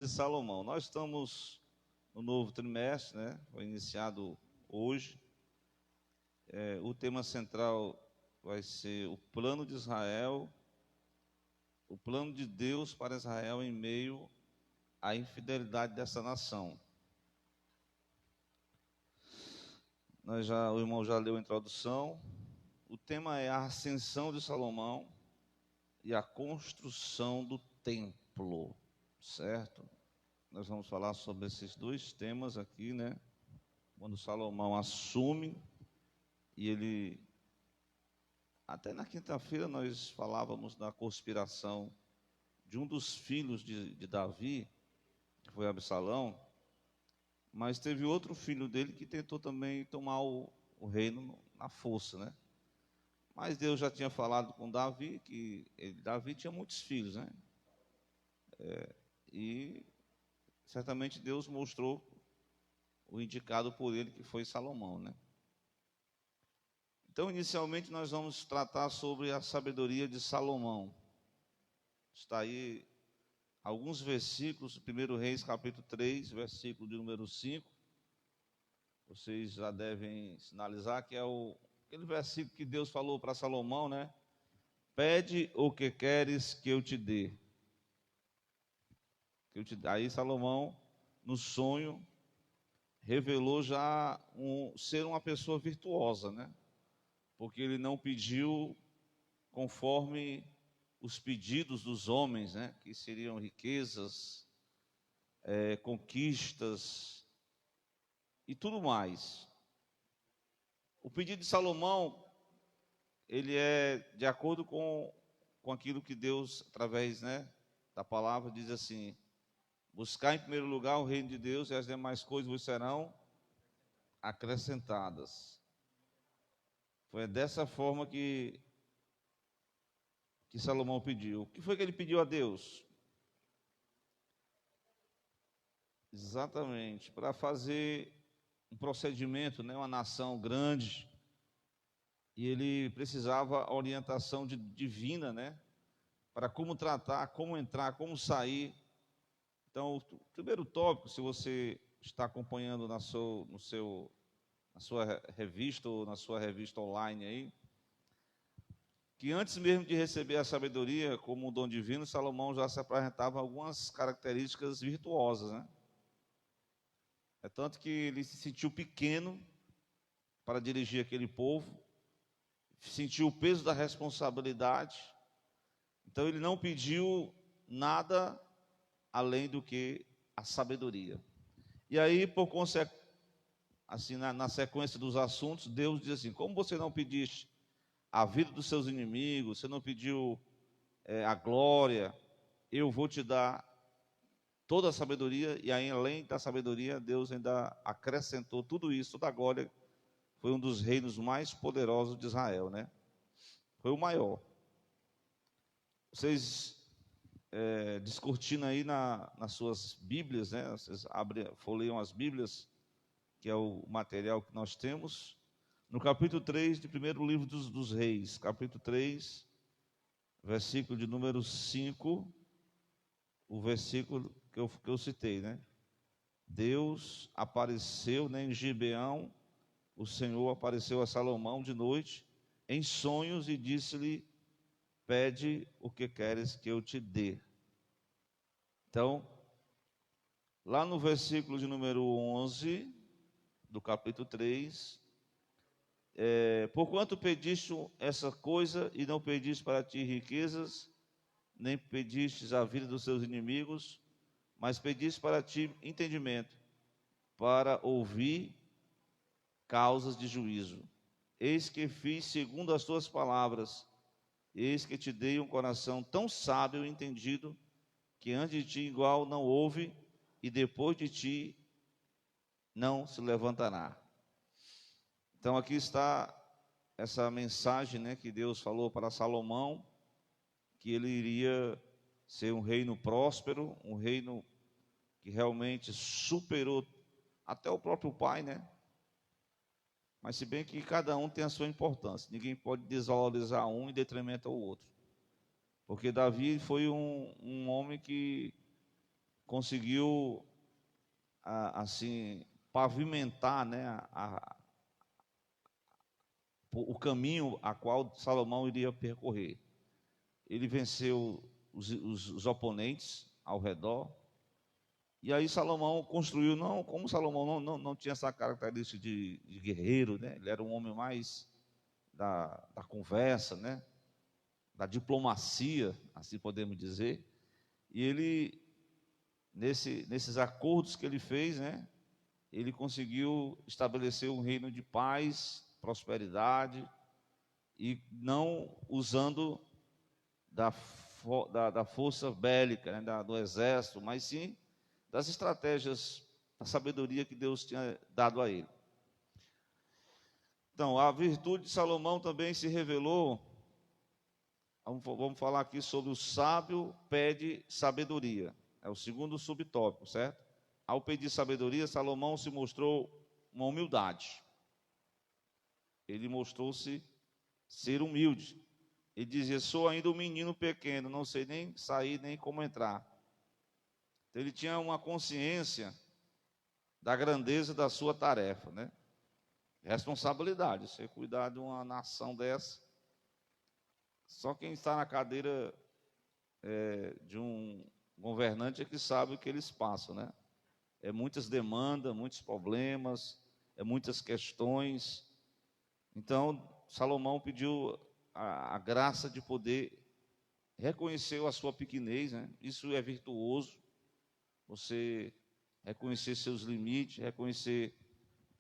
de Salomão. Nós estamos no novo trimestre, né? Foi iniciado hoje. O tema central vai ser o plano de Israel, o plano de Deus para Israel em meio à infidelidade dessa nação. O irmão já leu a introdução. O tema é a ascensão de Salomão e a construção do templo, certo? Nós vamos falar sobre esses dois temas aqui, né? Quando Salomão assume e ele... Até na quinta-feira nós falávamos da conspiração de um dos filhos de Davi, que foi Absalão, mas teve outro filho dele que tentou também tomar o reino na força, né? Mas Deus já tinha falado com Davi, que Davi tinha muitos filhos, né? E certamente Deus mostrou o indicado por ele, que foi Salomão, né? Então, inicialmente, nós vamos tratar sobre a sabedoria de Salomão. Está aí alguns versículos, 1 Reis, capítulo 3, versículo de número 5. Vocês já devem sinalizar que é aquele versículo que Deus falou para Salomão, né? Pede o que queres que eu te dê. Aí Salomão, no sonho, revelou já ser uma pessoa virtuosa, né? Porque ele não pediu conforme os pedidos dos homens, né? Que seriam riquezas, conquistas e tudo mais. O pedido de Salomão, ele é de acordo com aquilo que Deus, através, né, da palavra, diz assim: buscar em primeiro lugar o reino de Deus e as demais coisas vos serão acrescentadas. Foi dessa forma que Salomão pediu. O que foi que ele pediu a Deus? Exatamente, para fazer um procedimento, né, uma nação grande, e ele precisava orientação divina, né, para como tratar, como entrar, como sair. Então, o primeiro tópico, se você está acompanhando na sua revista ou na sua revista online aí, que antes mesmo de receber a sabedoria como um dom divino, Salomão já se apresentava algumas características virtuosas, né? É tanto que ele se sentiu pequeno para dirigir aquele povo, sentiu o peso da responsabilidade, então ele não pediu nada além do que a sabedoria. E aí, por consequência, assim, na sequência dos assuntos, Deus diz assim: como você não pediste a vida dos seus inimigos, você não pediu a glória, eu vou te dar toda a sabedoria. E aí, além da sabedoria, Deus ainda acrescentou tudo isso, toda a glória. Foi um dos reinos mais poderosos de Israel, né? Foi o maior. Vocês descortinam aí nas suas Bíblias, né? Vocês folheiam as Bíblias, que é o material que nós temos, no capítulo 3 de primeiro livro dos Reis, capítulo 3, versículo de número 5, o versículo que eu citei, né? Deus apareceu, né, em Gibeão, o Senhor apareceu a Salomão de noite, em sonhos, e disse-lhe: pede o que queres que eu te dê. Então, lá no versículo de número 11, do capítulo 3, porquanto pediste essa coisa e não pediste para ti riquezas, nem pedistes a vida dos seus inimigos, mas pediste para ti entendimento, para ouvir causas de juízo. Eis que fiz segundo as tuas palavras, eis que te dei um coração tão sábio e entendido, que antes de ti igual não houve, e depois de ti não se levantará. Então aqui está essa mensagem, né, que Deus falou para Salomão, que ele iria ser um reino próspero, um reino que realmente superou até o próprio pai, né? Mas se bem que cada um tem a sua importância, ninguém pode desvalorizar um em detrimento ao outro. Porque Davi foi um homem que conseguiu assim pavimentar, né, o caminho a qual Salomão iria percorrer. Ele venceu os oponentes ao redor, e aí Salomão construiu, como Salomão não tinha essa característica de guerreiro, né? Ele era um homem mais da conversa, né? Da diplomacia, assim podemos dizer, e ele, nesses acordos que ele fez, né? Ele conseguiu estabelecer um reino de paz, prosperidade, e não usando da força bélica, né, do exército, mas sim das estratégias, da sabedoria que Deus tinha dado a ele. Então, a virtude de Salomão também se revelou. Vamos falar aqui sobre o sábio pede sabedoria. É o segundo subtópico, certo? Ao pedir sabedoria, Salomão se mostrou uma humildade. Ele mostrou-se ser humilde. Ele dizia: sou ainda um menino pequeno, não sei nem sair, nem como entrar. Então, ele tinha uma consciência da grandeza da sua tarefa, né? Responsabilidade, você cuidar de uma nação dessa. Só quem está na cadeira de um governante é que sabe o que eles passam, né? É muitas demandas, muitos problemas, muitas questões. Então, Salomão pediu a graça de poder reconhecer a sua pequenez, né? Isso é virtuoso, você reconhecer seus limites, reconhecer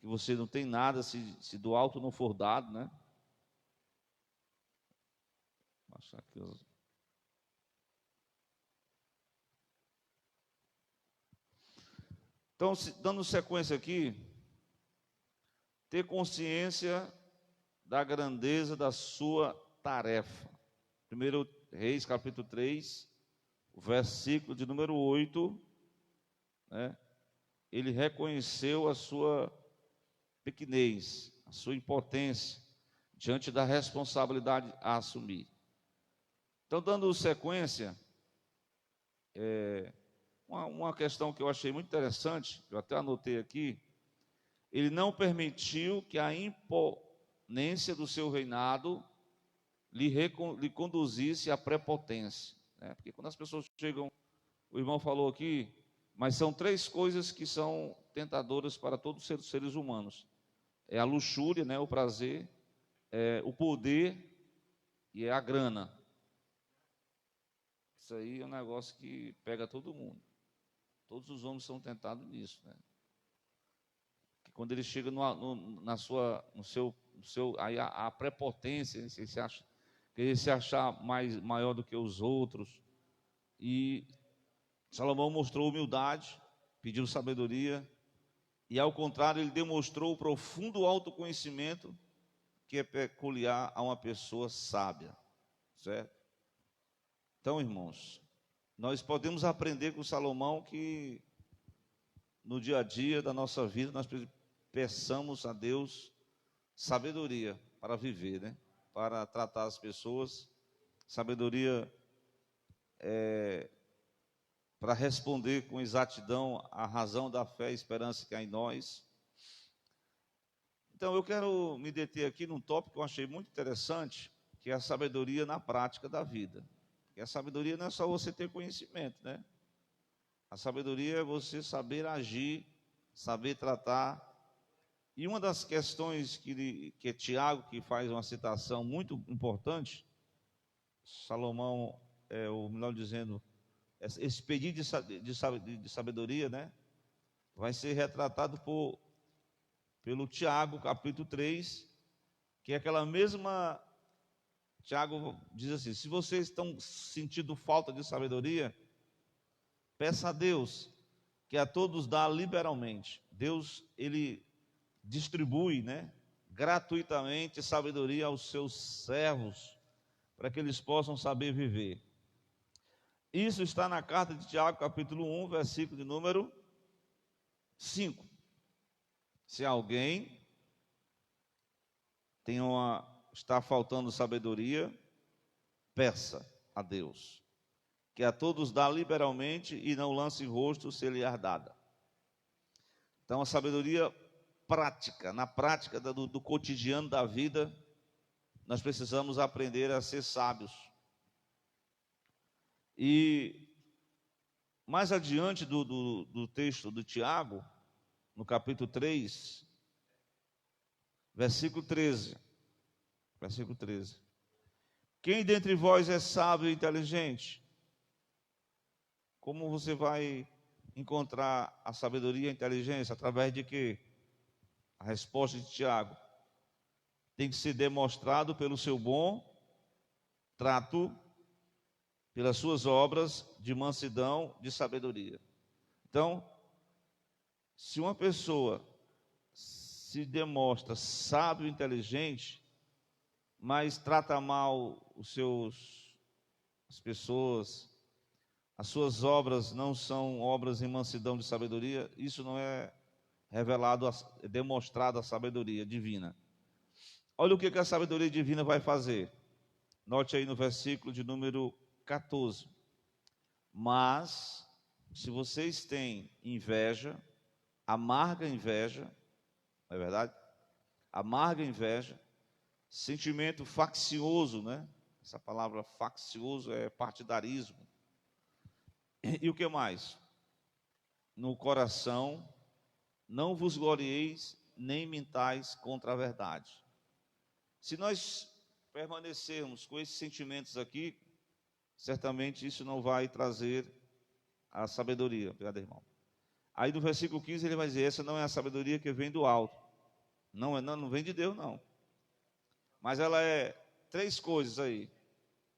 que você não tem nada se do alto não for dado, né? Vou achar aqui Então, dando sequência aqui, ter consciência da grandeza da sua tarefa. 1 Reis, capítulo 3, o versículo de número 8, né? Ele reconheceu a sua pequenez, a sua impotência, diante da responsabilidade a assumir. Então, dando sequência, uma questão que eu achei muito interessante, eu até anotei aqui: ele não permitiu que a imponência do seu reinado lhe conduzisse à prepotência, né? Porque quando as pessoas chegam, o irmão falou aqui, mas são 3 coisas que são tentadoras para todos os seres humanos: é a luxúria, né, o prazer, o poder e é a grana. Isso aí é um negócio que pega todo mundo. Todos os homens são tentados nisso, né? Que quando ele chega aí a prepotência, querer se achar maior do que os outros. E Salomão mostrou humildade, pediu sabedoria, e ao contrário, ele demonstrou o profundo autoconhecimento que é peculiar a uma pessoa sábia, certo? Então, irmãos, nós podemos aprender com Salomão que no dia a dia da nossa vida nós peçamos a Deus sabedoria para viver, né? Para tratar as pessoas, sabedoria para responder com exatidão à razão da fé e esperança que há em nós. Então, eu quero me deter aqui num tópico que eu achei muito interessante, que é a sabedoria na prática da vida. Porque a sabedoria não é só você ter conhecimento, né? A sabedoria é você saber agir, saber tratar. E uma das questões que é Tiago, que faz uma citação muito importante, Salomão, ou melhor dizendo, esse pedido de sabedoria, né, vai ser retratado pelo Tiago, capítulo 3, que é aquela mesma. Tiago diz assim: se vocês estão sentindo falta de sabedoria, peça a Deus, que a todos dá liberalmente. Deus, ele distribui, né, gratuitamente sabedoria aos seus servos, para que eles possam saber viver. Isso está na carta de Tiago, capítulo 1, versículo de número 5. Se alguém está faltando sabedoria, peça a Deus, que a todos dá liberalmente e não lança em rosto se lhe é dada. Então, a sabedoria prática, na prática do cotidiano da vida, nós precisamos aprender a ser sábios. E mais adiante do texto de Tiago, no capítulo 3, versículo 13. Versículo 13. Quem dentre vós é sábio e inteligente? Como você vai encontrar a sabedoria e a inteligência? Através de quê? A resposta de Tiago tem que ser demonstrado pelo seu bom trato, pelas suas obras de mansidão, de sabedoria. Então, se uma pessoa se demonstra sábio e inteligente, mas trata mal as pessoas, as suas obras não são obras em mansidão de sabedoria, isso não é revelado, é demonstrado a sabedoria divina. Olha o que a sabedoria divina vai fazer. Note aí no versículo de número 14. Mas, se vocês têm inveja, amarga inveja, não é verdade? Amarga inveja, sentimento faccioso, né? Essa palavra faccioso é partidarismo. E o que mais? No coração, não vos glorieis, nem mintais contra a verdade. Se nós permanecermos com esses sentimentos aqui, certamente isso não vai trazer a sabedoria. Obrigado, irmão. Aí no versículo 15 ele vai dizer, essa não é a sabedoria que vem do alto. Não vem de Deus, não. Mas ela é três coisas aí.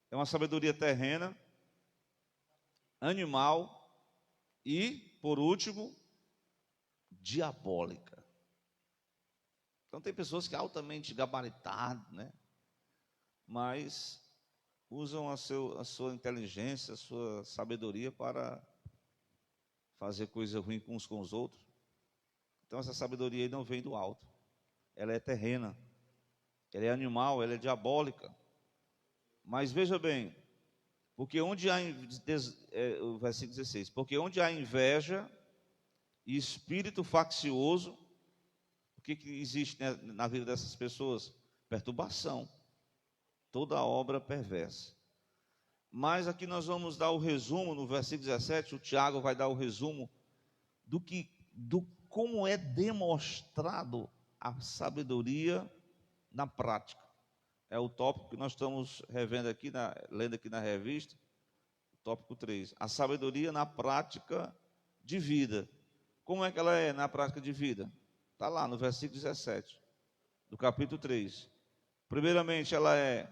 É uma sabedoria terrena, animal e, por último, diabólica. Então tem pessoas que altamente gabaritadas, né? Mas usam a sua inteligência, a sua sabedoria para fazer coisa ruim uns com os outros. Então essa sabedoria aí não vem do alto. Ela é terrena, ela é animal, ela é diabólica. Mas veja bem, porque onde há, o versículo 16, porque onde há inveja e espírito faccioso, o que existe na vida dessas pessoas? Perturbação, toda obra perversa. Mas aqui nós vamos dar o resumo, no versículo 17, o Tiago vai dar o resumo do como é demonstrado a sabedoria na prática. É o tópico que nós estamos revendo aqui, lendo aqui na revista, o tópico 3. A sabedoria na prática de vida. Como é que ela é na prática de vida? Está lá no versículo 17, do capítulo 3. Primeiramente, ela é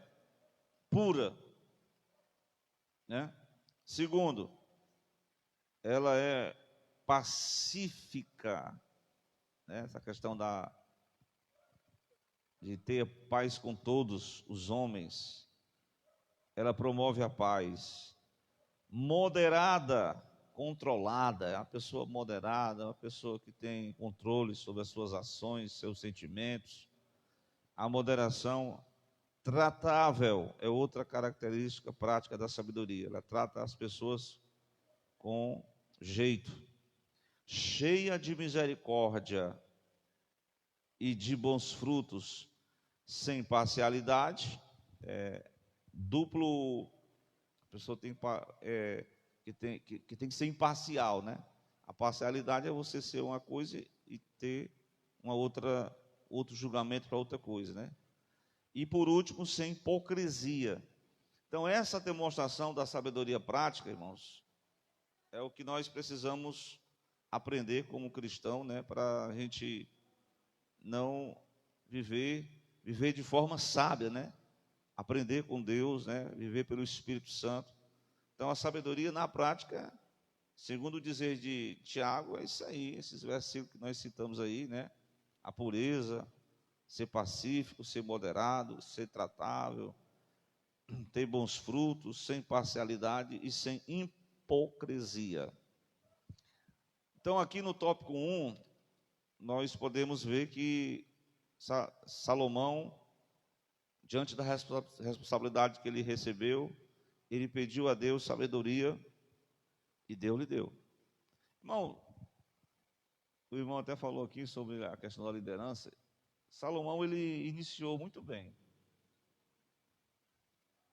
pura, né? Segundo, ela é pacífica, né? Essa questão de ter paz com todos os homens, ela promove a paz. Moderada, controlada, é uma pessoa moderada, uma pessoa que tem controle sobre as suas ações, seus sentimentos. A moderação tratável é outra característica prática da sabedoria. Ela trata as pessoas com jeito. Cheia de misericórdia e de bons frutos, sem parcialidade, duplo. A pessoa tem que tem que ser imparcial, né? A parcialidade é você ser uma coisa e ter outro julgamento para outra coisa, né? E por último, sem hipocrisia. Então, essa demonstração da sabedoria prática, irmãos, é o que nós precisamos aprender como cristão, né? Para a gente não viver de forma sábia, né? Aprender com Deus, né? Viver pelo Espírito Santo. Então, a sabedoria na prática, segundo o dizer de Tiago, é isso aí, esses versículos que nós citamos aí, né? A pureza, ser pacífico, ser moderado, ser tratável, ter bons frutos, sem parcialidade e sem hipocrisia. Então, aqui no tópico 1, nós podemos ver que Salomão, diante da responsabilidade que ele recebeu, ele pediu a Deus sabedoria e Deus lhe deu. Irmão, o irmão até falou aqui sobre a questão da liderança. Salomão, ele iniciou muito bem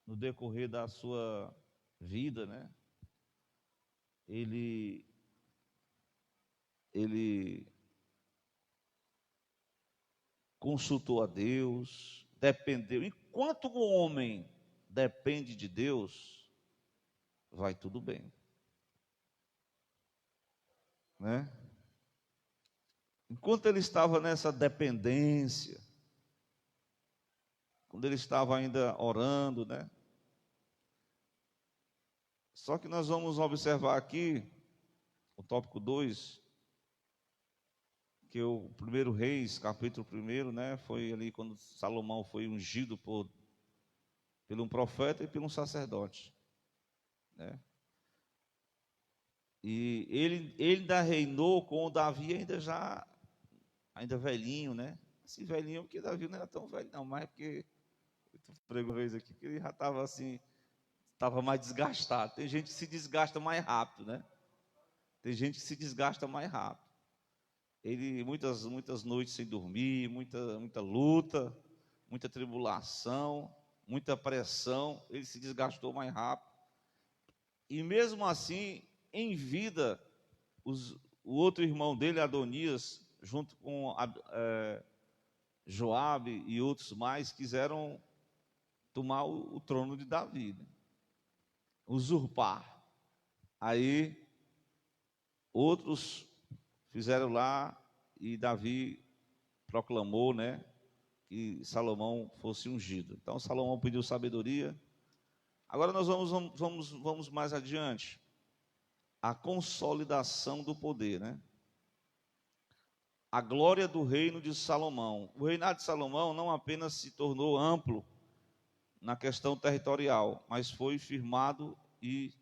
no decorrer da sua vida, né? Ele consultou a Deus, dependeu. Enquanto o homem depende de Deus, vai tudo bem, né? Enquanto ele estava nessa dependência, quando ele estava ainda orando, né? Só que nós vamos observar aqui, o tópico 2, que o 1 Reis, capítulo 1, né? Foi ali quando Salomão foi ungido por um profeta e por um sacerdote, né? E ele ainda reinou com o Davi ainda velhinho, né? Esse velhinho, porque Davi não era tão velho não, mas porque eu prego vez aqui que ele já estava assim, estava mais desgastado. Tem gente que se desgasta mais rápido, né? Tem gente que se desgasta mais rápido. Ele muitas noites sem dormir, muita luta, muita tribulação, muita pressão, ele se desgastou mais rápido. E mesmo assim, em vida, o outro irmão dele, Adonias, junto com Joabe e outros mais, quiseram tomar o trono de Davi, né? Usurpar. Aí outros fizeram lá e Davi proclamou, né, que Salomão fosse ungido. Então Salomão pediu sabedoria. Agora nós vamos mais adiante. A consolidação do poder, né? A glória do reino de Salomão. O reinado de Salomão não apenas se tornou amplo na questão territorial, mas foi firmado e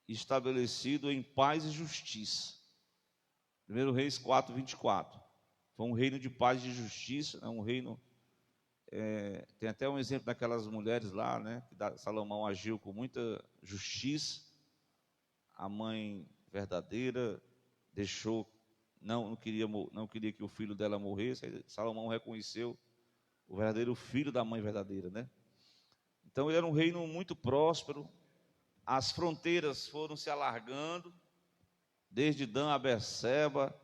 estabelecido em paz e justiça. 1 Reis 4, 24. Foi um reino de paz e justiça, um reino... tem até um exemplo daquelas mulheres lá, né? Que Salomão agiu com muita justiça. A mãe verdadeira deixou, não queria que o filho dela morresse. Aí Salomão reconheceu o verdadeiro filho da mãe verdadeira, né? Então ele era um reino muito próspero. As fronteiras foram se alargando, desde Dan a Berseba,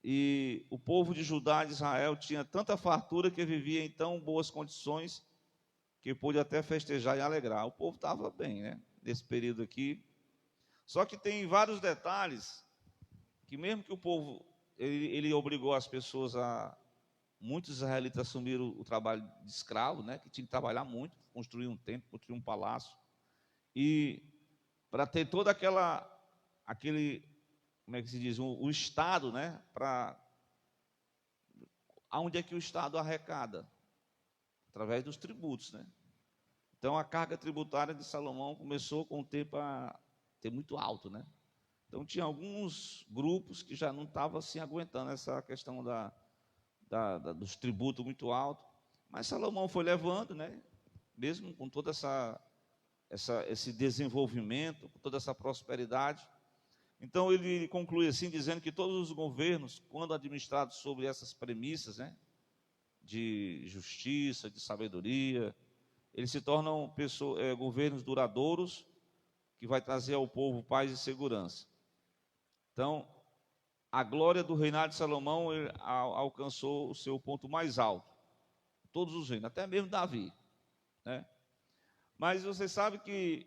e o povo de Judá e de Israel tinha tanta fartura que vivia em tão boas condições que pôde até festejar e alegrar. O povo estava bem, né? Nesse período aqui. Só que tem vários detalhes que mesmo que o povo, ele obrigou as pessoas muitos israelitas assumiram o trabalho de escravo, né? Que tinha que trabalhar muito, construir um templo, construir um palácio. E para ter toda aquele, como é que se diz, o Estado, né? Aonde é que o Estado arrecada? Através dos tributos, né? Então a carga tributária de Salomão começou com o tempo a ter muito alto, né? Então tinha alguns grupos que já não estavam assim aguentando essa questão dos tributos muito altos, mas Salomão foi levando, né? Mesmo com toda esse desenvolvimento, com toda essa prosperidade. Então ele conclui assim, dizendo que todos os governos, quando administrados sobre essas premissas, né, de justiça, de sabedoria, eles se tornam governos duradouros, que vai trazer ao povo paz e segurança. Então, a glória do reinado de Salomão alcançou o seu ponto mais alto. Todos os reinos, até mesmo Davi, né? Mas você sabe que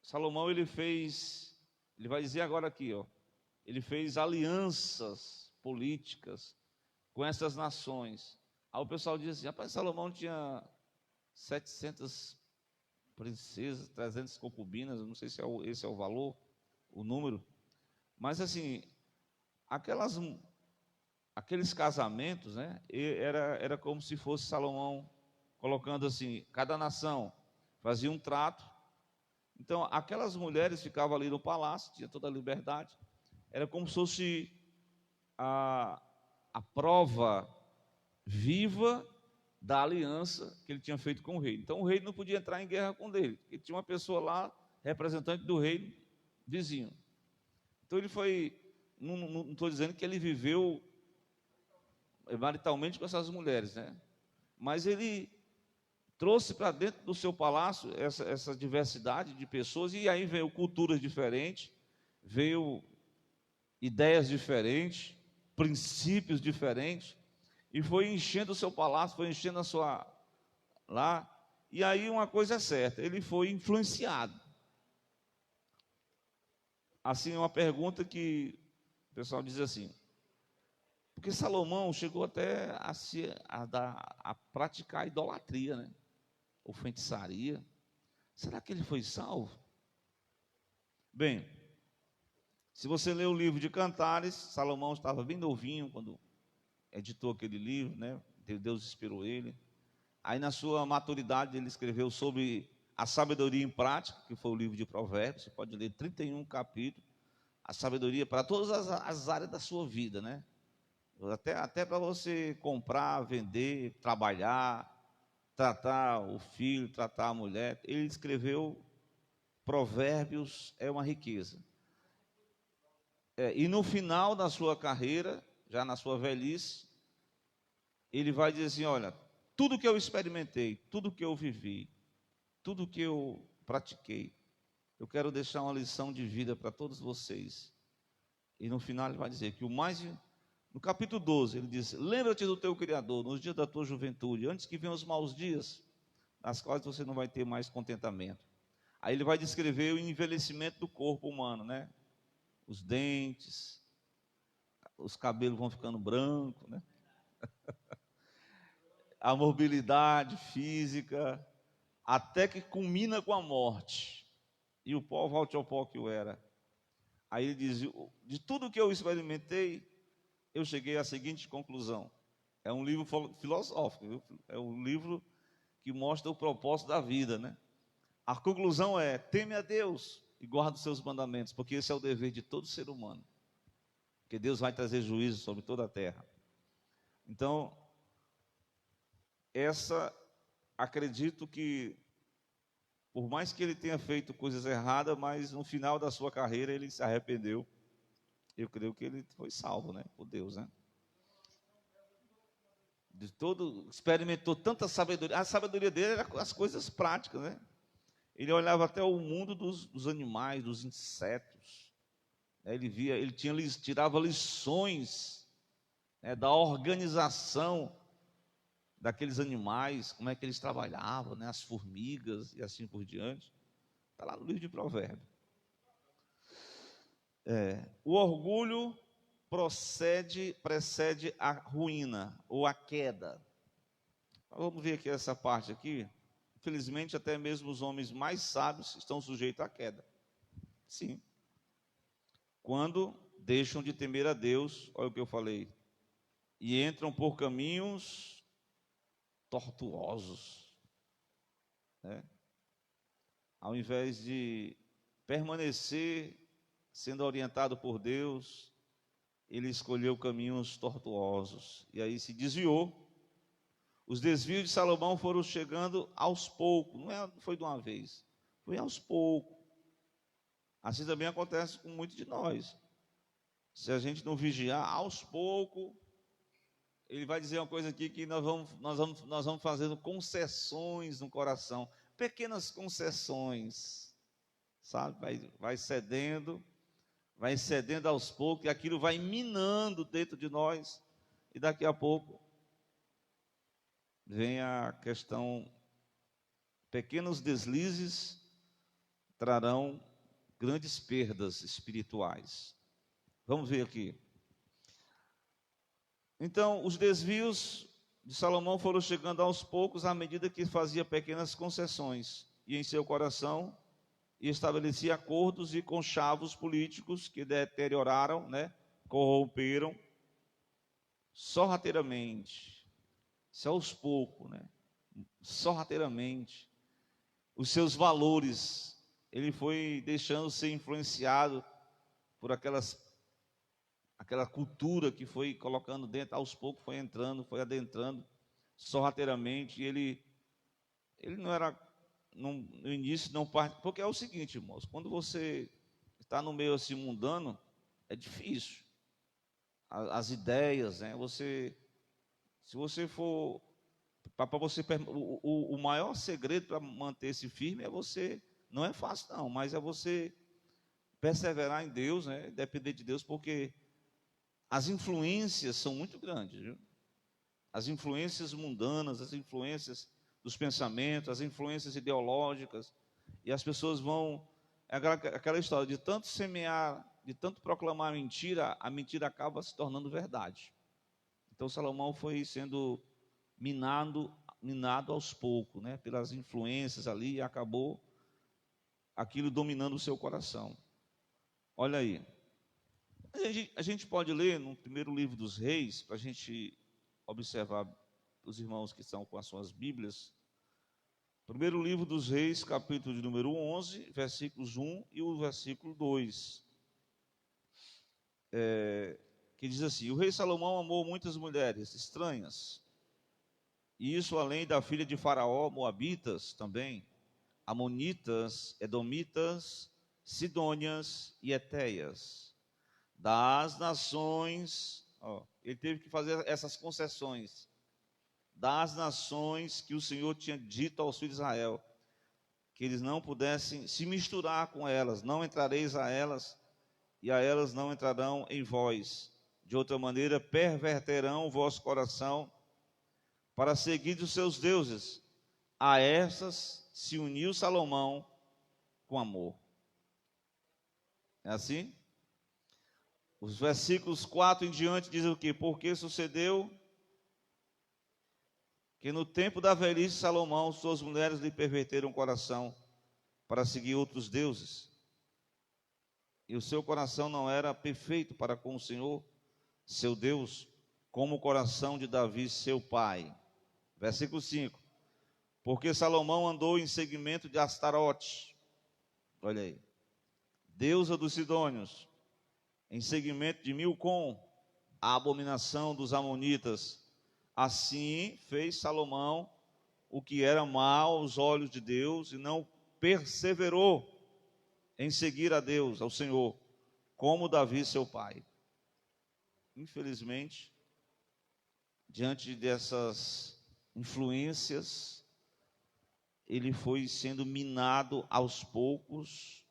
Salomão ele vai dizer agora aqui, ó, ele fez alianças políticas com essas nações. Aí o pessoal diz assim: rapaz, Salomão tinha 700 princesas, 300 concubinas, eu não sei se esse é o valor, o número, mas assim, aqueles casamentos, né, era como se fosse Salomão colocando assim, cada nação fazia um trato. Então aquelas mulheres ficavam ali no palácio, tinha toda a liberdade, era como se fosse a prova viva da aliança que ele tinha feito com o rei. Então o rei não podia entrar em guerra com ele, porque tinha uma pessoa lá, representante do reino vizinho. Então ele foi, não estou dizendo que ele viveu maritalmente com essas mulheres, né? Mas ele trouxe para dentro do seu palácio essa diversidade de pessoas, e aí veio culturas diferentes, veio ideias diferentes, princípios diferentes, e foi enchendo o seu palácio, foi enchendo a sua lá, e aí uma coisa é certa, ele foi influenciado. Assim, uma pergunta que o pessoal diz assim, porque Salomão chegou até a praticar a idolatria, né? Ou feitiçaria. Será que ele foi salvo? Bem, se você ler o livro de Cantares, Salomão estava bem novinho quando editou aquele livro, né? Deus inspirou ele. Aí na sua maturidade ele escreveu sobre a sabedoria em prática, que foi o livro de Provérbios. Você pode ler 31 capítulos, a sabedoria para todas as áreas da sua vida, né? Até para você comprar, vender, trabalhar, tratar o filho, tratar a mulher. Ele escreveu Provérbios, é uma riqueza. E no final da sua carreira, já na sua velhice, ele vai dizer assim, olha, tudo que eu experimentei, tudo que eu vivi, tudo que eu pratiquei, eu quero deixar uma lição de vida para todos vocês. E no final ele vai dizer que no capítulo 12, ele diz, lembra-te do teu Criador, nos dias da tua juventude, antes que venham os maus dias, nas quais você não vai ter mais contentamento. Aí ele vai descrever o envelhecimento do corpo humano, né? Os dentes, os cabelos vão ficando brancos, né? A mobilidade física, até que culmina com a morte. E o pó volte ao pó que o era. Aí ele diz, de tudo que eu experimentei, eu cheguei à seguinte conclusão. É um livro filosófico, viu? É um livro que mostra o propósito da vida, né? A conclusão é, teme a Deus e guarda os seus mandamentos, porque esse é o dever de todo ser humano. Porque Deus vai trazer juízo sobre toda a terra. Então, acredito que, por mais que ele tenha feito coisas erradas, mas no final da sua carreira ele se arrependeu. Eu creio que ele foi salvo, né? Por Deus, né? Experimentou tanta sabedoria. A sabedoria dele era as coisas práticas, né? Ele olhava até o mundo dos animais, dos insetos. Ele tirava lições, né, da organização daqueles animais, como é que eles trabalhavam, né, as formigas e assim por diante. Está lá no livro de Provérbios. O orgulho precede a ruína ou a queda. Vamos ver aqui essa parte aqui. Infelizmente, até mesmo os homens mais sábios estão sujeitos à queda. Sim. Quando deixam de temer a Deus, olha o que eu falei, e entram por caminhos tortuosos, né? Ao invés de permanecer sendo orientado por Deus, ele escolheu caminhos tortuosos, e aí se desviou. Os desvios de Salomão foram chegando aos poucos, não foi de uma vez, foi aos poucos. Assim também acontece com muitos de nós. Se a gente não vigiar, aos poucos, ele vai dizer uma coisa aqui que nós vamos fazendo concessões no coração, pequenas concessões, sabe? Vai cedendo aos poucos, e aquilo vai minando dentro de nós, e daqui a pouco vem a questão, pequenos deslizes trarão grandes perdas espirituais. Vamos ver aqui. Então, os desvios de Salomão foram chegando aos poucos, à medida que fazia pequenas concessões, e em seu coração estabelecia acordos e conchavos políticos que deterioraram, né, corromperam sorrateiramente, isso aos poucos, né, sorrateiramente, os seus valores. Ele foi deixando ser influenciado por aquela cultura que foi colocando dentro, aos poucos foi entrando, foi adentrando sorrateiramente. Ele não era, no início, não parte. Porque é o seguinte, irmãos: quando você está no meio assim mundano, é difícil. As ideias, né? Se você for. Para você, o maior segredo para manter-se firme é você. Não é fácil, não, mas é você perseverar em Deus, né? Depender de Deus, porque as influências são muito grandes, viu? As influências mundanas, as influências dos pensamentos, as influências ideológicas, e as pessoas vão. É aquela história de tanto semear, de tanto proclamar mentira, a mentira acaba se tornando verdade. Então Salomão foi sendo minado aos poucos, né? Pelas influências ali, e acabou aquilo dominando o seu coração. Olha aí. A gente pode ler no primeiro livro dos Reis, para a gente observar os irmãos que estão com as suas Bíblias. Primeiro livro dos Reis, capítulo de número 11, versículos 1 e o versículo 2. Que diz assim: o rei Salomão amou muitas mulheres estranhas, e isso além da filha de Faraó, moabitas também, amonitas, edomitas, sidônias e etéias, das nações. Ele teve que fazer essas concessões, das nações que o Senhor tinha dito aos filhos de Israel, que eles não pudessem se misturar com elas, não entrareis a elas, e a elas não entrarão em vós, de outra maneira perverterão o vosso coração, para seguir os seus deuses. A essas se uniu Salomão com amor. É assim? Os versículos 4 em diante dizem o quê? Porque sucedeu que no tempo da velhice Salomão, suas mulheres lhe perverteram o coração para seguir outros deuses, e o seu coração não era perfeito para com o Senhor, seu Deus, como o coração de Davi, seu pai. Versículo 5. Porque Salomão andou em seguimento de Astarote, olha aí, deusa dos sidônios, em seguimento de Milcom, a abominação dos amonitas. Assim fez Salomão o que era mal aos olhos de Deus, e não perseverou em seguir a Deus, ao Senhor, como Davi seu pai. Infelizmente, diante dessas influências, ele foi sendo minado aos poucos,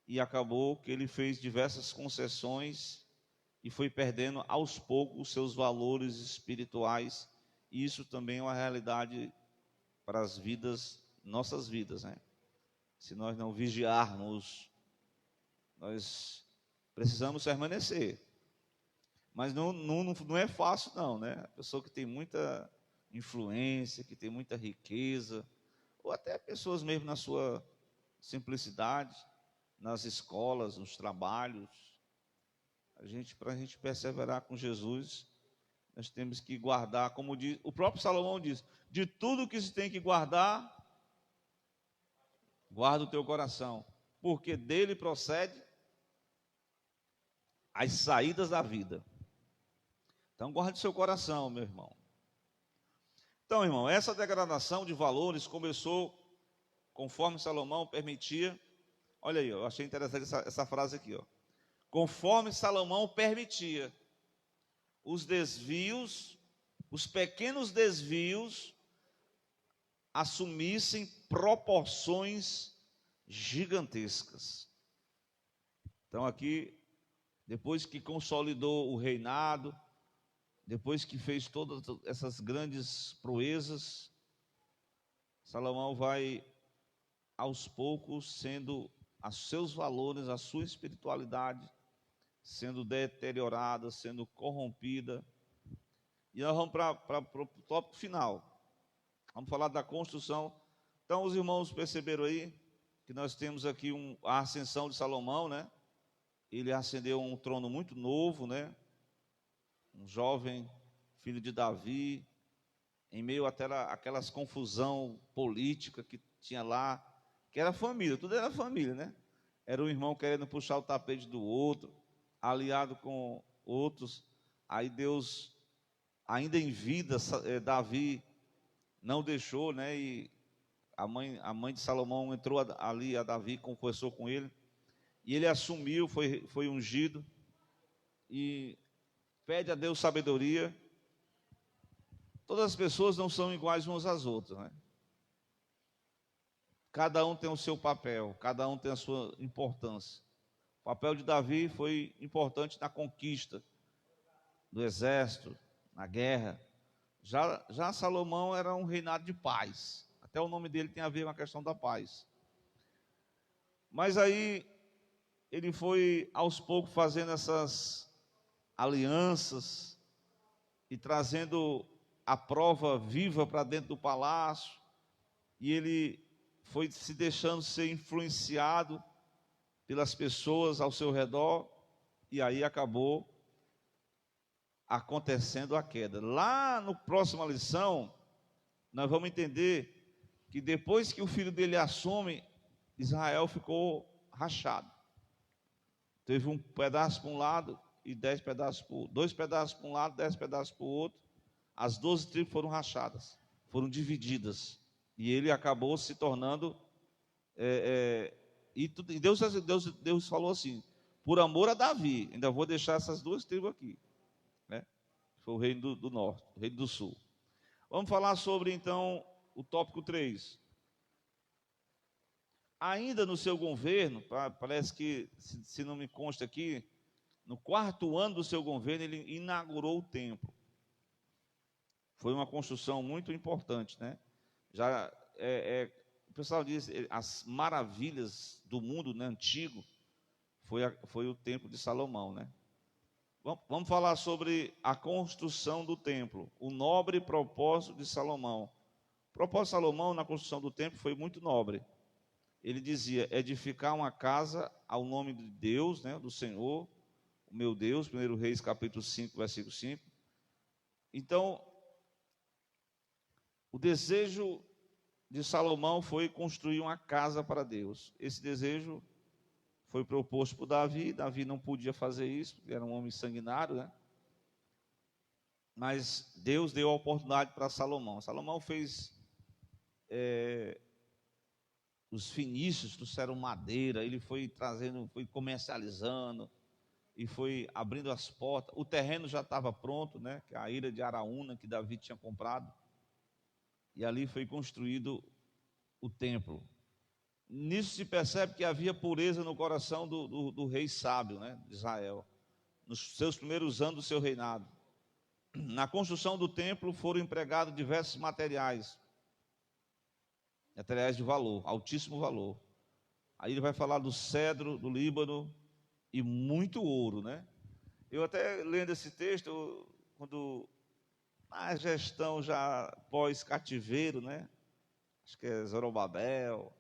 e acabou que ele fez diversas concessões e foi perdendo aos poucos os seus valores espirituais. E isso também é uma realidade para as vidas, nossas vidas, né? Se nós não vigiarmos, nós precisamos permanecer. Mas não é fácil, não, né? A pessoa que tem muita influência, que tem muita riqueza, ou até pessoas mesmo na sua simplicidade, nas escolas, nos trabalhos, para a gente perseverar com Jesus, nós temos que guardar, como diz, o próprio Salomão diz: de tudo que se tem que guardar, guarda o teu coração, porque dele procede as saídas da vida. Então guarde o seu coração, meu irmão. Então, irmão, essa degradação de valores começou conforme Salomão permitia. Olha aí, eu achei interessante essa frase aqui, ó. Conforme Salomão permitia os desvios, os pequenos desvios, assumissem proporções gigantescas. Então aqui, depois que consolidou o reinado, depois que fez todas essas grandes proezas, Salomão vai aos poucos sendo os seus valores, a sua espiritualidade sendo deteriorada, sendo corrompida. E nós vamos para o tópico final. Vamos falar da construção. Então os irmãos perceberam aí que nós temos aqui a ascensão de Salomão, né? Ele ascendeu um trono muito novo, né? Um jovem filho de Davi, em meio àquelas confusão política que tinha lá, que era família, tudo era família, né? Era um irmão querendo puxar o tapete do outro, aliado com outros. Aí Deus, ainda em vida, Davi não deixou, né? E a mãe de Salomão entrou ali, a Davi, conversou com ele, e ele assumiu, foi ungido, e pede a Deus sabedoria. Todas as pessoas não são iguais umas às outras, né? Cada um tem o seu papel, cada um tem a sua importância. O papel de Davi foi importante na conquista do exército, na guerra. Já Salomão era um reinado de paz. Até o nome dele tem a ver com a questão da paz. Mas aí ele foi aos poucos fazendo essas alianças e trazendo a prova viva para dentro do palácio, e ele foi se deixando ser influenciado pelas pessoas ao seu redor, e aí acabou acontecendo a queda. Lá na próxima lição, nós vamos entender que depois que o filho dele assume, Israel ficou rachado. Teve um pedaço para um lado e 10 pedaços para o outro. 2 pedaços para um lado, 10 pedaços para o outro. As 12 tribos foram rachadas, foram divididas. E ele acabou se tornando... E Deus falou assim, por amor a Davi, ainda vou deixar essas 2 tribos aqui, né? Foi o reino do norte, o reino do sul. Vamos falar sobre, então, o tópico 3. Ainda no seu governo, parece que, se não me consta aqui, no 4º ano do seu governo, ele inaugurou o templo. Foi uma construção muito importante, né? O pessoal diz, as maravilhas do mundo, né, antigo, foi o templo de Salomão, né? Vamos falar sobre a construção do templo, o nobre propósito de Salomão. O propósito de Salomão na construção do templo foi muito nobre. Ele dizia, edificar uma casa ao nome de Deus, né, do Senhor, o meu Deus, 1 Reis capítulo 5, versículo 5. Então, o desejo de Salomão foi construir uma casa para Deus. Esse desejo foi proposto por Davi. Davi não podia fazer isso, porque era um homem sanguinário, né? Mas Deus deu a oportunidade para Salomão. Salomão fez... os fenícios trouxeram madeira, ele foi trazendo, foi comercializando, e foi abrindo as portas. O terreno já estava pronto, né? Que é a ilha de Araúna, que Davi tinha comprado. E ali foi construído o templo. Nisso se percebe que havia pureza no coração do rei sábio, né, de Israel, nos seus primeiros anos do seu reinado. Na construção do templo foram empregados diversos materiais de valor, altíssimo valor. Aí ele vai falar do cedro, do Líbano e muito ouro, né? Eu até lendo esse texto, quando a gestão já pós-cativeiro, né? Acho que é Zorobabel,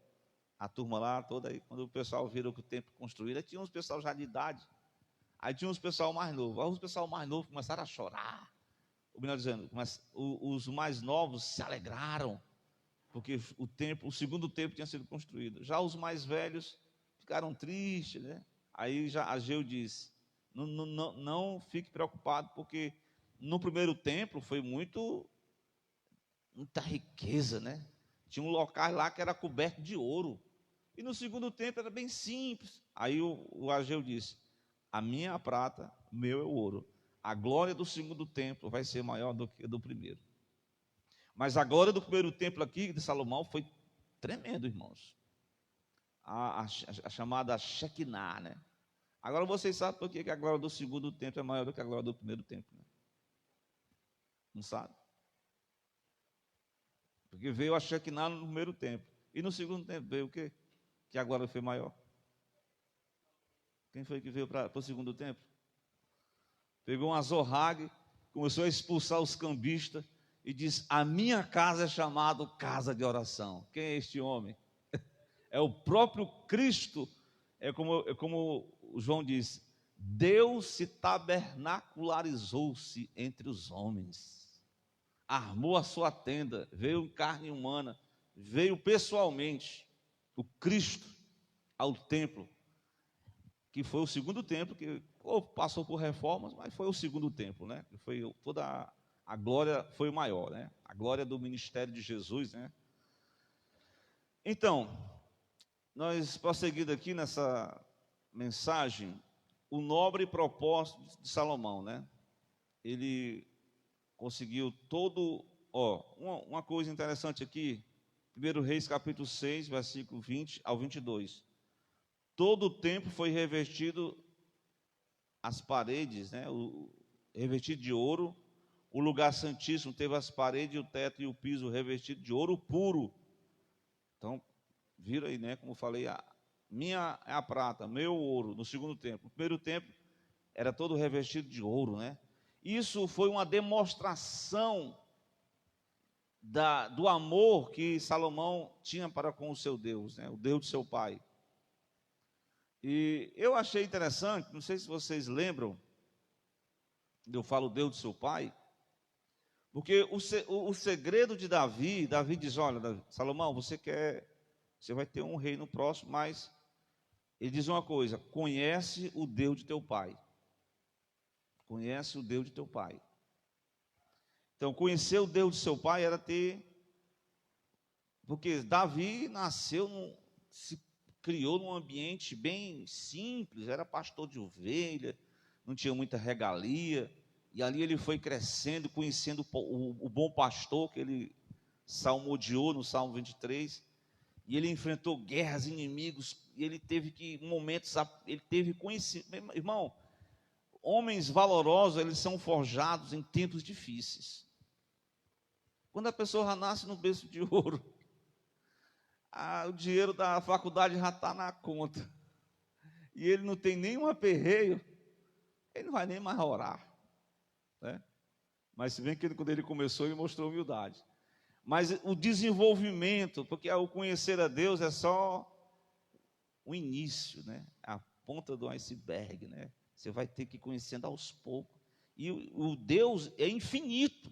a turma lá toda aí, quando o pessoal viram que o templo construído, aí tinha uns pessoal já de idade, aí tinha uns pessoal mais novo. Aí os pessoal mais novo começaram a chorar, ou melhor dizendo, os mais novos se alegraram, porque o segundo templo tinha sido construído. Já os mais velhos ficaram tristes, né? Aí já Ageu disse, não fique preocupado, porque no primeiro templo foi muita riqueza, né? Tinha um local lá que era coberto de ouro. E no segundo templo era bem simples. Aí o Ageu disse, a minha é a prata, meu é o ouro. A glória do segundo templo vai ser maior do que a do primeiro. Mas a glória do primeiro templo aqui de Salomão foi tremendo, irmãos. A chamada Shekinah, né? Agora vocês sabem por que a glória do segundo templo é maior do que a glória do primeiro templo, né? Não sabe? Porque veio a Shekinah no primeiro templo. E no segundo templo veio o quê? Que a glória foi maior. Quem foi que veio para o segundo templo? Pegou um azorrague, começou a expulsar os cambistas e diz, a minha casa é chamada casa de oração. Quem é este homem? É o próprio Cristo. É como o João disse, Deus se tabernacularizou-se entre os homens. Armou a sua tenda, veio em carne humana, veio pessoalmente, o Cristo, ao templo, que foi o segundo templo, que passou por reformas, mas foi o segundo templo, né? Que foi toda A glória foi maior, né? A glória do ministério de Jesus, né? Então, nós prosseguindo aqui nessa mensagem, o nobre propósito de Salomão, né? Ele conseguiu todo, uma coisa interessante aqui, 1 Reis capítulo 6, versículo 20 ao 22. Todo o templo foi revestido, as paredes, né? Revestido de ouro. O lugar santíssimo teve as paredes, o teto e o piso revestido de ouro puro. Então, viram aí, né? Como eu falei, minha é a prata, meu ouro, no segundo templo. No primeiro templo era todo revestido de ouro, né? Isso foi uma demonstração do amor que Salomão tinha para com o seu Deus, né? O Deus de seu pai. E eu achei interessante, não sei se vocês lembram, eu falo Deus de seu pai, porque o segredo de Davi diz, olha, Salomão, você vai ter um reino próximo, mas ele diz uma coisa, conhece o Deus de teu pai. Conhece o Deus de teu pai. Então, conhecer o Deus de seu pai era porque Davi se criou num ambiente bem simples, era pastor de ovelha, não tinha muita regalia, e ali ele foi crescendo, conhecendo o bom pastor, que ele salmodiou no Salmo 23, e ele enfrentou guerras, inimigos, e ele teve conhecimento. Irmão, homens valorosos, eles são forjados em tempos difíceis. Quando a pessoa nasce no berço de ouro, o dinheiro da faculdade já está na conta, e ele não tem nenhum aperreio, ele não vai nem mais orar, né? Mas se bem que quando ele começou, ele mostrou humildade. Mas o desenvolvimento, porque o conhecer a Deus é só o início, né? A ponta do iceberg, né? Você vai ter que ir conhecendo aos poucos. E o Deus é infinito.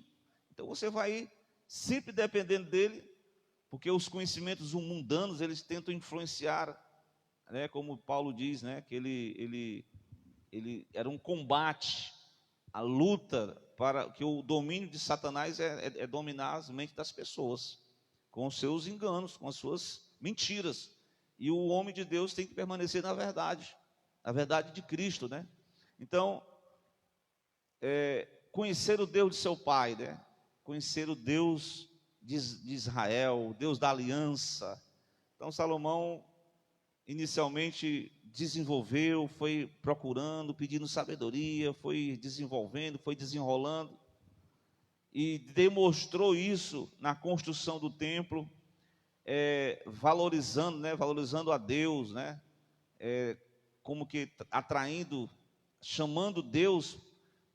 Então você vai sempre dependendo dele, porque os conhecimentos mundanos, eles tentam influenciar, né? Como Paulo diz, né? Que ele era um combate, a luta para que o domínio de Satanás é dominar as mentes das pessoas, com os seus enganos, com as suas mentiras. E o homem de Deus tem que permanecer na verdade de Cristo, né? Então, conhecer o Deus de seu pai, né? Conhecer o Deus de Israel, o Deus da aliança. Então, Salomão inicialmente desenvolveu, foi procurando, pedindo sabedoria, foi desenvolvendo, foi desenrolando, e demonstrou isso na construção do templo, valorizando, né? Valorizando a Deus, né? Como que atraindo, chamando Deus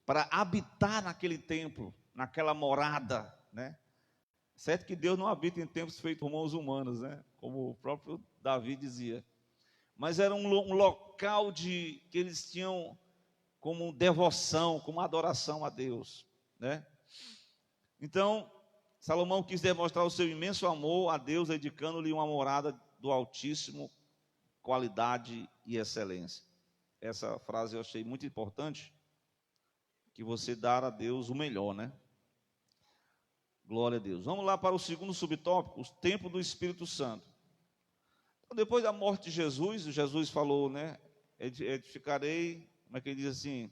para habitar naquele templo, naquela morada, né? Certo que Deus não habita em templos feitos por mãos humanas, né? Como o próprio Davi dizia. Mas era um local que eles tinham como devoção, como adoração a Deus, né? Então, Salomão quis demonstrar o seu imenso amor a Deus, dedicando-lhe uma morada do Altíssimo, qualidade e excelência. Essa frase eu achei muito importante, que você dar a Deus o melhor, né? Glória a Deus. Vamos lá para o segundo subtópico, o templo do Espírito Santo. Então, depois da morte de Jesus falou, né? Edificarei, como é que ele diz assim?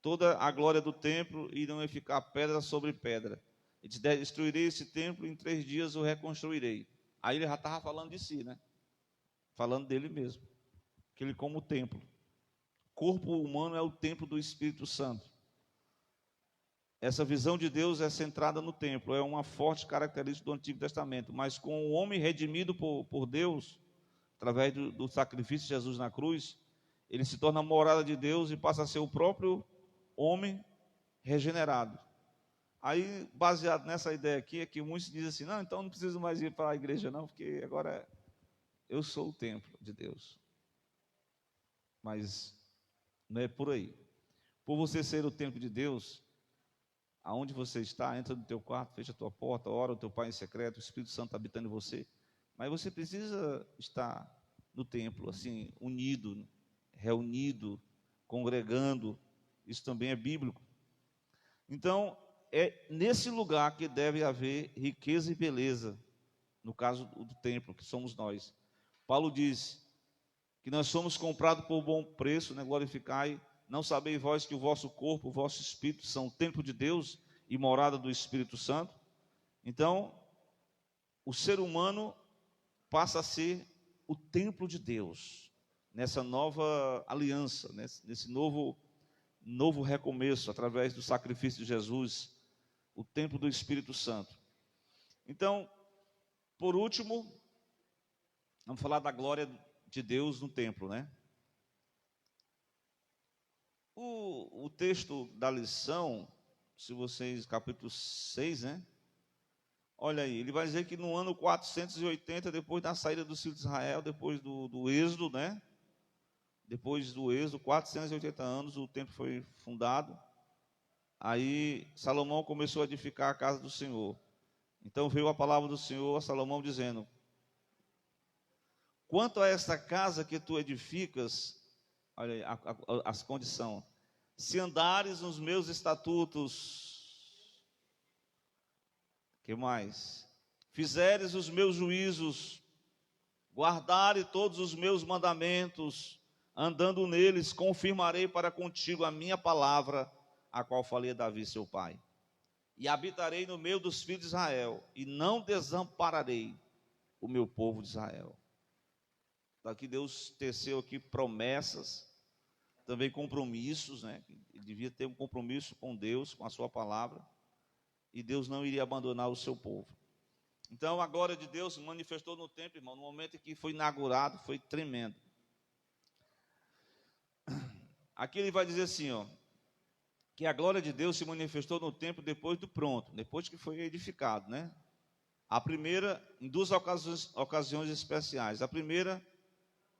Toda a glória do templo, e não vai ficar pedra sobre pedra. Ele disse, destruirei esse templo, em 3 dias o reconstruirei. Aí ele já estava falando de si, né? Falando dele mesmo. Que ele como templo. O corpo humano é o templo do Espírito Santo. Essa visão de Deus é centrada no templo, é uma forte característica do Antigo Testamento, mas com o homem redimido por Deus, através do sacrifício de Jesus na cruz, ele se torna a morada de Deus e passa a ser o próprio homem regenerado. Aí, baseado nessa ideia aqui, é que muitos dizem assim, não, então não preciso mais ir para a igreja não, porque agora eu sou o templo de Deus. Mas não é por aí. Por você ser o templo de Deus, aonde você está, entra no teu quarto, fecha a tua porta, ora o teu Pai em secreto, o Espírito Santo habitando em você. Mas você precisa estar no templo, assim, unido, reunido, congregando. Isso também é bíblico. Então, é nesse lugar que deve haver riqueza e beleza, no caso do templo, que somos nós. Paulo diz que nós somos comprados por bom preço, né? Glorificai, não sabeis vós que o vosso corpo, o vosso espírito são o templo de Deus e morada do Espírito Santo? Então, o ser humano passa a ser o templo de Deus, nessa nova aliança, nesse novo recomeço, através do sacrifício de Jesus, o templo do Espírito Santo. Então, por último, vamos falar da glória de Deus no templo, né? O texto da lição, se vocês, capítulo 6, né? Olha aí, ele vai dizer que no ano 480, depois da saída dos filhos de Israel, depois do êxodo, né? Depois do êxodo, 480 anos, o templo foi fundado. Aí Salomão começou a edificar a casa do Senhor. Então veio a palavra do Senhor a Salomão dizendo: quanto a esta casa que tu edificas, olha aí, as condições, se andares nos meus estatutos, que mais? Fizeres os meus juízos, guardares todos os meus mandamentos, andando neles, confirmarei para contigo a minha palavra, a qual falei a Davi seu pai. E habitarei no meio dos filhos de Israel, e não desampararei o meu povo de Israel. Daqui Deus teceu aqui promessas, também compromissos, né? Ele devia ter um compromisso com Deus, com a sua palavra, e Deus não iria abandonar o seu povo. Então a glória de Deus se manifestou no templo, irmão, no momento em que foi inaugurado, foi tremendo. Aqui ele vai dizer assim, ó, que a glória de Deus se manifestou no templo depois do pronto, depois que foi edificado, né? A primeira, em duas ocasiões especiais. A primeira,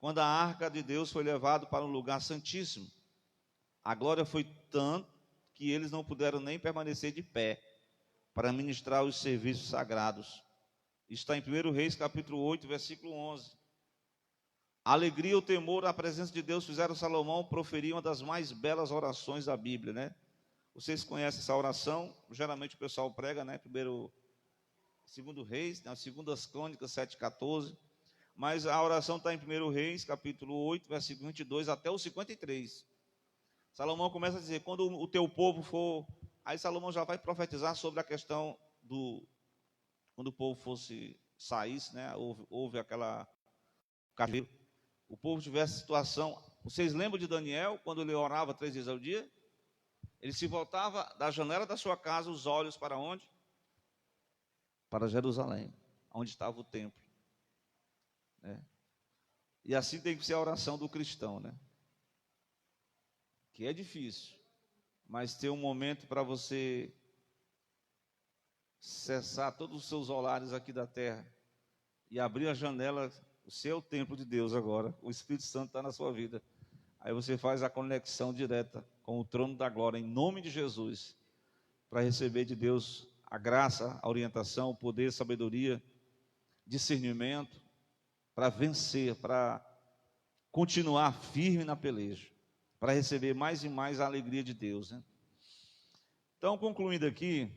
quando a arca de Deus foi levada para um lugar santíssimo. A glória foi tanto que eles não puderam nem permanecer de pé para ministrar os serviços sagrados. Está em 1 Reis, capítulo 8, versículo 11. A alegria e o temor à presença de Deus fizeram Salomão proferir uma das mais belas orações da Bíblia, né? Vocês conhecem essa oração? Geralmente o pessoal prega, né? Segundo Reis, nas Segundas Crônicas 7,14. Mas a oração está em 1 Reis, capítulo 8, versículo 22 até o 53. Salomão começa a dizer, quando o teu povo for... Aí Salomão já vai profetizar sobre a questão quando o povo saísse, né? Houve aquela cativeiro. O povo tivesse situação... Vocês lembram de Daniel, quando ele orava 3 vezes ao dia? Ele se voltava da janela da sua casa, os olhos para onde? Para Jerusalém, onde estava o templo. Né? E assim tem que ser a oração do cristão, né? Que é difícil, mas ter um momento para você cessar todos os seus olhares aqui da terra e abrir a janela, o seu templo de Deus agora, o Espírito Santo está na sua vida. Aí você faz a conexão direta com o trono da glória, em nome de Jesus, para receber de Deus a graça, a orientação, o poder, a sabedoria, discernimento, para vencer, para continuar firme na peleja, para receber mais e mais a alegria de Deus, né? Então, concluindo aqui,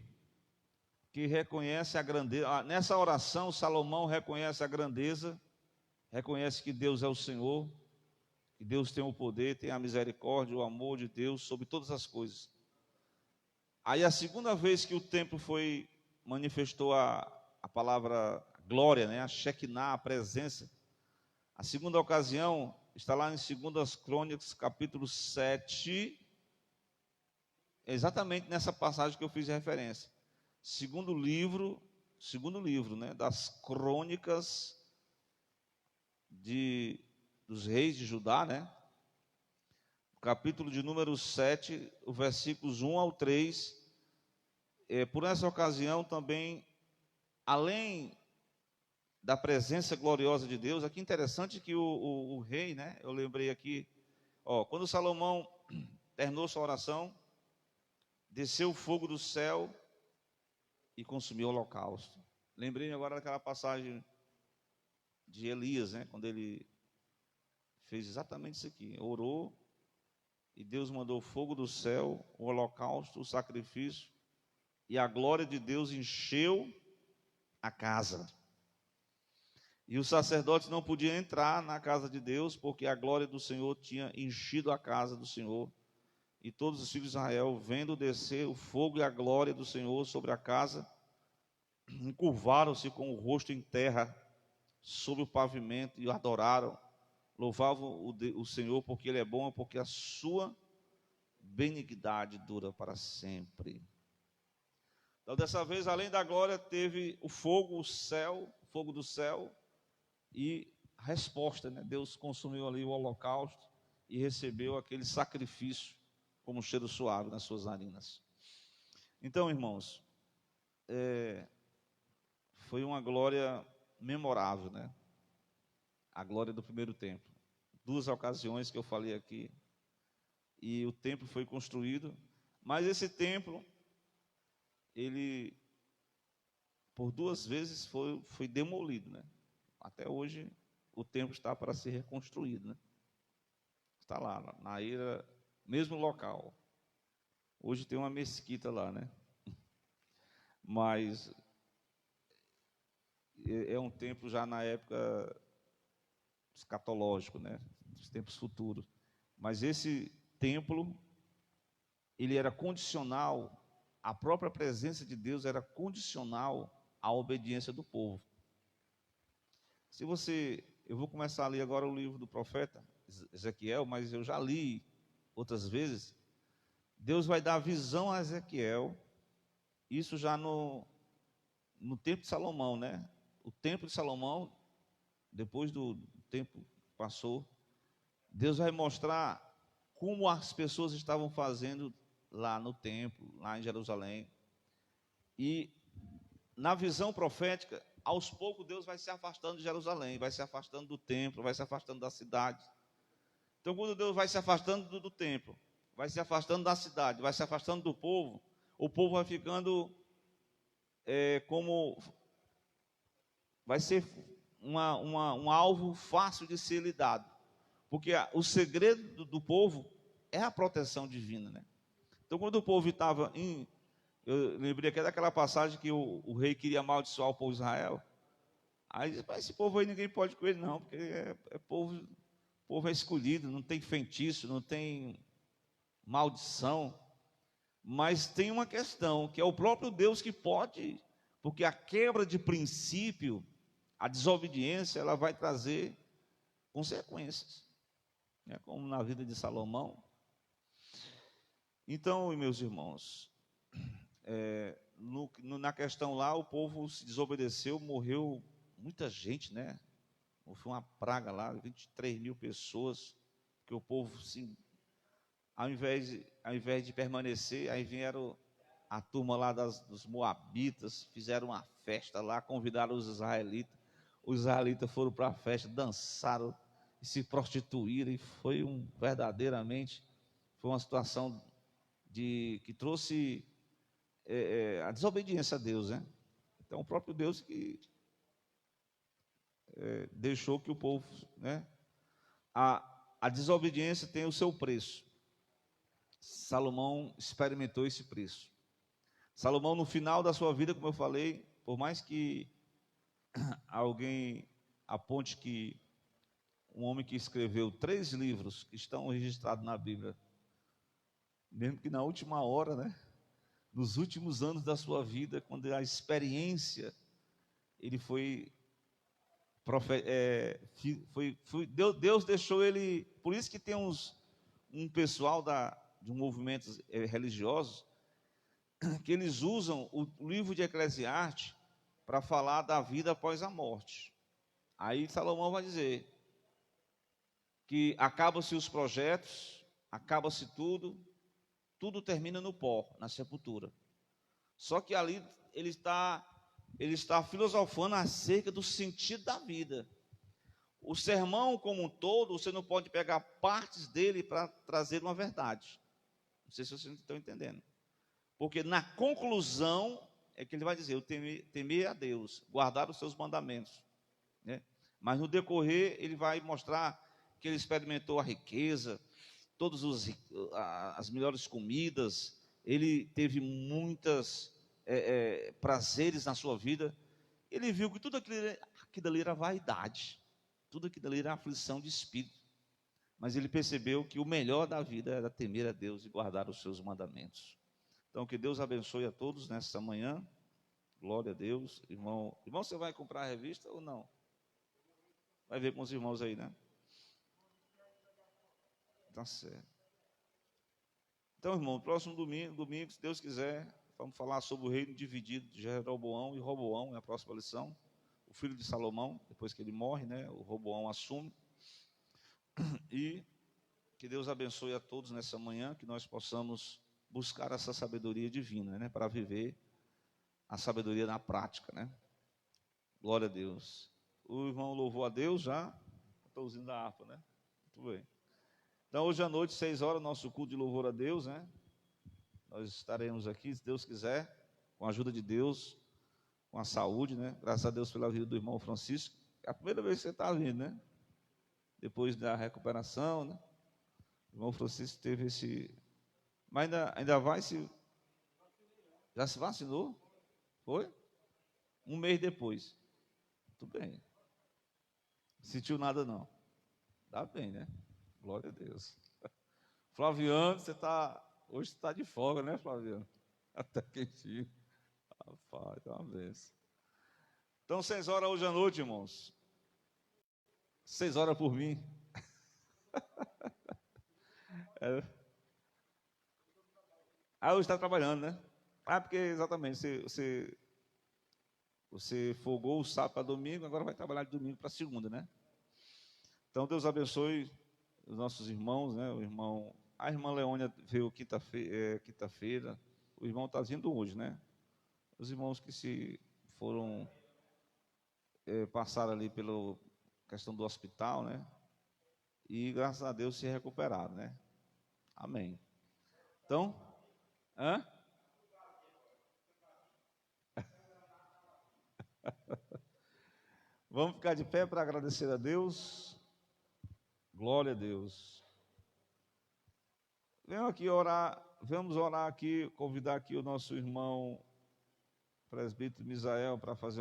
que reconhece a grandeza, nessa oração Salomão reconhece a grandeza, reconhece que Deus é o Senhor, que Deus tem o poder, tem a misericórdia, o amor de Deus sobre todas as coisas. Aí a segunda vez que o templo manifestou a palavra glória, né, a Shekinah, a presença, a segunda ocasião está lá em 2 Crônicas, capítulo 7, exatamente nessa passagem que eu fiz referência. Segundo livro, né, das crônicas dos reis de Judá, né? Capítulo de número 7, os versículos 1 ao 3. Por essa ocasião também, além da presença gloriosa de Deus, aqui interessante que o rei, né? Eu lembrei aqui, quando Salomão terminou sua oração, desceu o fogo do céu e consumiu o holocausto. Lembrei agora daquela passagem de Elias, né? Quando ele fez exatamente isso aqui, orou e Deus mandou fogo do céu, o holocausto, o sacrifício, e a glória de Deus encheu a casa. E os sacerdotes não podiam entrar na casa de Deus, porque a glória do Senhor tinha enchido a casa do Senhor. E todos os filhos de Israel, vendo descer o fogo e a glória do Senhor sobre a casa, encurvaram-se com o rosto em terra, sobre o pavimento, e o adoraram. Louvavam o Senhor, porque Ele é bom, porque a sua benignidade dura para sempre. Então, dessa vez, além da glória, teve o fogo, o fogo do céu, e a resposta, né? Deus consumiu ali o holocausto e recebeu aquele sacrifício como um cheiro suave nas suas narinas. Então, irmãos, foi uma glória memorável, né? A glória do primeiro templo. 2 ocasiões que eu falei aqui, e o templo foi construído, mas esse templo, ele, por 2 vezes, foi demolido, né? Até hoje, o templo está para ser reconstruído, né? Está lá, na ilha, mesmo local. Hoje tem uma mesquita lá, né? Mas é um templo já na época escatológico, né? Dos tempos futuros. Mas esse templo, ele era condicional, a própria presença de Deus era condicional à obediência do povo. Eu vou começar a ler agora o livro do profeta Ezequiel, mas eu já li outras vezes. Deus vai dar visão a Ezequiel, isso já no tempo de Salomão, né? O templo de Salomão, depois do tempo que passou, Deus vai mostrar como as pessoas estavam fazendo lá no templo, lá em Jerusalém. E na visão profética, aos poucos Deus vai se afastando de Jerusalém, vai se afastando do templo, vai se afastando da cidade. Então, quando Deus vai se afastando do templo, vai se afastando da cidade, vai se afastando do povo, o povo vai ficando vai ser um alvo fácil de ser lidado. Porque o segredo do povo é a proteção divina, né? Então, quando o povo estava eu lembrei aqui daquela passagem que o rei queria amaldiçoar o povo de Israel. Aí disse, esse povo aí ninguém pode com ele não, porque o povo é escolhido, não tem feitiço, não tem maldição. Mas tem uma questão, que é o próprio Deus que pode, porque a quebra de princípio, a desobediência, ela vai trazer consequências, né? Como na vida de Salomão. Então, meus irmãos, na questão lá, o povo se desobedeceu, morreu muita gente, né? Foi uma praga lá, 23 mil pessoas, que o povo, assim, ao invés de permanecer, aí vieram a turma lá dos moabitas, fizeram uma festa lá, convidaram os israelitas foram para a festa, dançaram e se prostituíram, e foi verdadeiramente, foi uma situação que trouxe a desobediência a Deus, né? Então, o próprio Deus que deixou que o povo, né? A desobediência tem o seu preço. Salomão experimentou esse preço. Salomão, no final da sua vida, como eu falei, por mais que alguém aponte que um homem que escreveu 3 livros que estão registrados na Bíblia, mesmo que na última hora, né? Nos últimos anos da sua vida, quando a experiência, ele Deus deixou ele, por isso que tem um pessoal de um movimento religioso, que eles usam o livro de Eclesiastes para falar da vida após a morte. Aí Salomão vai dizer que acabam-se os projetos, acaba-se tudo termina no pó, na sepultura. Só que ali ele está filosofando acerca do sentido da vida. O sermão como um todo, você não pode pegar partes dele para trazer uma verdade. Não sei se vocês estão entendendo. Porque na conclusão é que ele vai dizer, eu temer a Deus, guardar os seus mandamentos, né? Mas no decorrer ele vai mostrar que ele experimentou a riqueza, todas as melhores comidas, ele teve muitas prazeres na sua vida, ele viu que tudo aquilo ali era vaidade, tudo aquilo ali era aflição de espírito. Mas ele percebeu que o melhor da vida era temer a Deus e guardar os seus mandamentos. Então, que Deus abençoe a todos nesta manhã. Glória a Deus. Irmão, você vai comprar a revista ou não? Vai ver com os irmãos aí, né? Tá certo. Então, irmão, próximo domingo, se Deus quiser, vamos falar sobre o reino dividido de Jeroboão e Roboão, é a próxima lição. O filho de Salomão, depois que ele morre, né? O Roboão assume. E que Deus abençoe a todos nessa manhã, que nós possamos buscar essa sabedoria divina, né? Para viver a sabedoria na prática, né? Glória a Deus. O irmão louvou a Deus já. Estou usando a harpa, né? Muito bem. Então, hoje à noite, 6 horas, nosso culto de louvor a Deus, né? Nós estaremos aqui, se Deus quiser, com a ajuda de Deus, com a saúde, né? Graças a Deus pela vida do irmão Francisco. É a primeira vez que você está vindo, né? Depois da recuperação, né? O irmão Francisco teve esse... Mas ainda vai se... Já se vacinou? Foi? Um mês depois. Muito bem. Não sentiu nada, não. Dá bem, né? Glória a Deus. Flaviano, hoje você está de folga, né, Flaviano? Até quentinho. Rapaz, é uma benção. Então, 6 horas hoje à noite, irmãos. 6 horas por mim. Hoje está trabalhando, né? Porque exatamente, você folgou o sábado para domingo, agora vai trabalhar de domingo para segunda, né? Então, Deus abençoe os nossos irmãos, né? A irmã Leônia veio quinta-feira, o irmão está vindo hoje, né? Os irmãos que se foram, passaram ali pela questão do hospital, né? E graças a Deus se recuperaram, né? Amém. Então, vamos ficar de pé para agradecer a Deus. Glória a Deus. Venham aqui orar, vamos orar aqui, convidar aqui o nosso irmão presbítero Misael para fazer